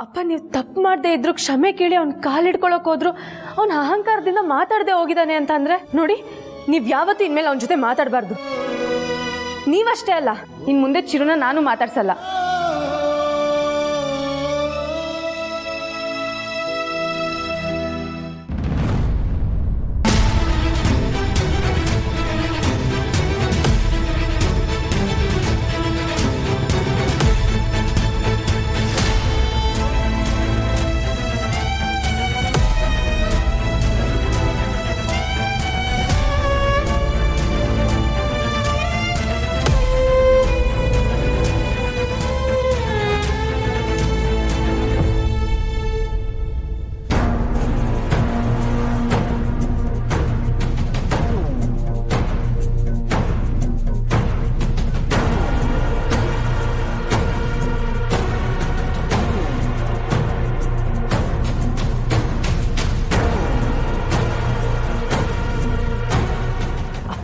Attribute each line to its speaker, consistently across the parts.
Speaker 1: ಅಪ್ಪ ನೀವು ತಪ್ಪು ಮಾಡದೆ ಇದ್ರು ಕ್ಷಮೆ ಕೇಳಿ ಅವ್ನ ಕಾಲಿಡ್ಕೊಳಕ್ ಹೋದ್ರು ಅವ್ನ ಅಹಂಕಾರದಿಂದ ಮಾತಾಡದೆ ಹೋಗಿದ್ದಾನೆ ಅಂತ ಅಂದ್ರೆ ನೋಡಿ, ನೀವು ಯಾವತ್ತೂ ಇನ್ಮೇಲೆ ಅವನ ಜೊತೆ ಮಾತಾಡಬಾರ್ದು. ನೀವಷ್ಟೇ ಅಲ್ಲ, ಇನ್ನು ಮುಂದೆ ಚಿರುನ ನಾನು ಮಾತಾಡ್ಸಲ್ಲ.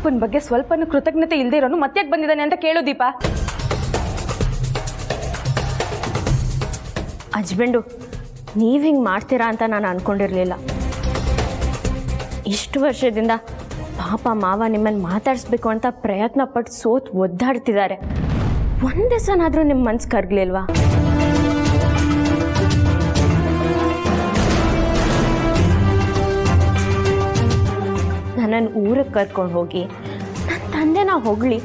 Speaker 1: ಅಪ್ಪನ ಬಗ್ಗೆ ಸ್ವಲ್ಪನೂ ಕೃತಜ್ಞತೆ ಇಲ್ಲದೆ ಇರೋನು ಮತ್ತ್ಯಾಕೆ ಬಂದಿದ್ದಾನೆ ಅಂತ ಕೇಳು ದೀಪ.
Speaker 2: ಹಸ್ಬೆಂಡು, ನೀವು ಹಿಂಗೆ ಮಾಡ್ತೀರಾ ಅಂತ ನಾನು ಅಂದ್ಕೊಂಡಿರಲಿಲ್ಲ. ಇಷ್ಟು ವರ್ಷದಿಂದ ಪಾಪ ಮಾವ ನಿಮ್ಮನ್ನು ಮಾತಾಡಿಸ್ಬೇಕು ಅಂತ ಪ್ರಯತ್ನ ಪಟ್ಟು ಸೋತು ಒದ್ದಾಡ್ತಿದ್ದಾರೆ. ಒಂದು ದಿವಸನಾದರೂ ನಿಮ್ಮ ಮನ್ಸು ಕರಗಲಿಲ್ವಾ? ನನ್ನನ್ನು ಊರಿಗೆ ಕರ್ಕೊಂಡು ಹೋಗಿ ನನ್ನ ತಂದೆನ ಹೊಗಳಿ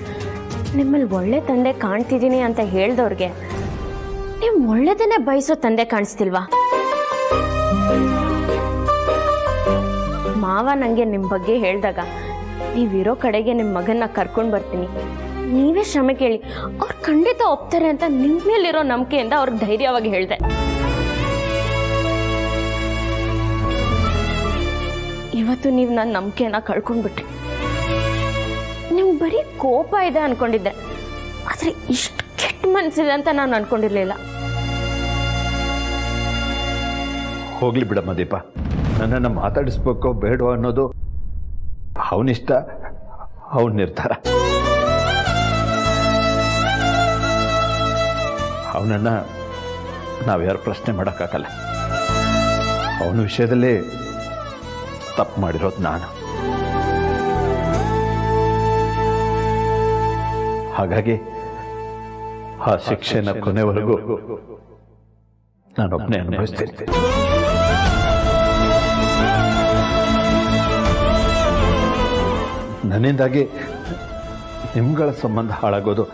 Speaker 2: ನಿಮ್ಮಲ್ಲಿ ಒಳ್ಳೆ ತಂದೆ ಕಾಣ್ತಿದ್ದೀನಿ ಅಂತ ಹೇಳ್ದವ್ರಿಗೆ ನೀವು ಒಳ್ಳೆದನ್ನೇ ಬಯಸೋ ತಂದೆ ಕಾಣಿಸ್ತಿಲ್ವಾ? ಮಾವ ನನಗೆ ನಿಮ್ಮ ಬಗ್ಗೆ ಹೇಳಿದಾಗ ನೀವಿರೋ ಕಡೆಗೆ ನಿಮ್ಮ ಮಗನ್ನ ಕರ್ಕೊಂಡು ಬರ್ತೀನಿ, ನೀವೇ ಕ್ಷಮೆ ಕೇಳಿ, ಅವ್ರು ಖಂಡಿತ ಒಪ್ತಾರೆ ಅಂತ ನಿಮ್ಮ ಮೇಲಿರೋ ನಂಬಿಕೆಯಿಂದ ಅವ್ರಿಗೆ ಧೈರ್ಯವಾಗಿ ಹೇಳಿದೆ. ಇವತ್ತು ನೀವು ನನ್ನ ನಂಬಿಕೆನ ಕಳ್ಕೊಂಡ್ಬಿಟ್ರಿ. ನಿಮ್ಗೆ ಬರೀ ಕೋಪ ಇದೆ ಅನ್ಕೊಂಡಿದ್ದೆ, ಆದರೆ ಇಷ್ಟು ಕೆಟ್ಟ ಮನಸ್ಸಿದೆ ಅಂತ ನಾನು ಅನ್ಕೊಂಡಿರ್ಲಿಲ್ಲ.
Speaker 3: ಹೋಗ್ಲಿ ಬಿಡಮ್ಮ ದೀಪ, ನನ್ನನ್ನು ಮಾತಾಡಿಸ್ಬೇಕೋ ಬೇಡೋ ಅನ್ನೋದು ಅವನಿಷ್ಟ, ಅವನ ನಿರ್ಧಾರ. ಅವನನ್ನು ನಾವ್ಯಾರು ಪ್ರಶ್ನೆ ಮಾಡೋಕ್ಕಾಗಲ್ಲ. ಅವನ ವಿಷಯದಲ್ಲಿ ತಪ್ಪು ಮಾಡಿರೋದು ನಾನು. ಹಾಗಾಗಿ ಆ ಶಿಕ್ಷೆನ ಕೊನೆವರೆಗೂ ನಾನೊಬ್ಬನೇ ಅನುಭವಿಸ್ತಿರ್ತೀನಿ. ನನ್ನಿಂದಾಗಿ ನಿಮ್ಗಳ ಸಂಬಂಧ ಹಾಳಾಗೋದು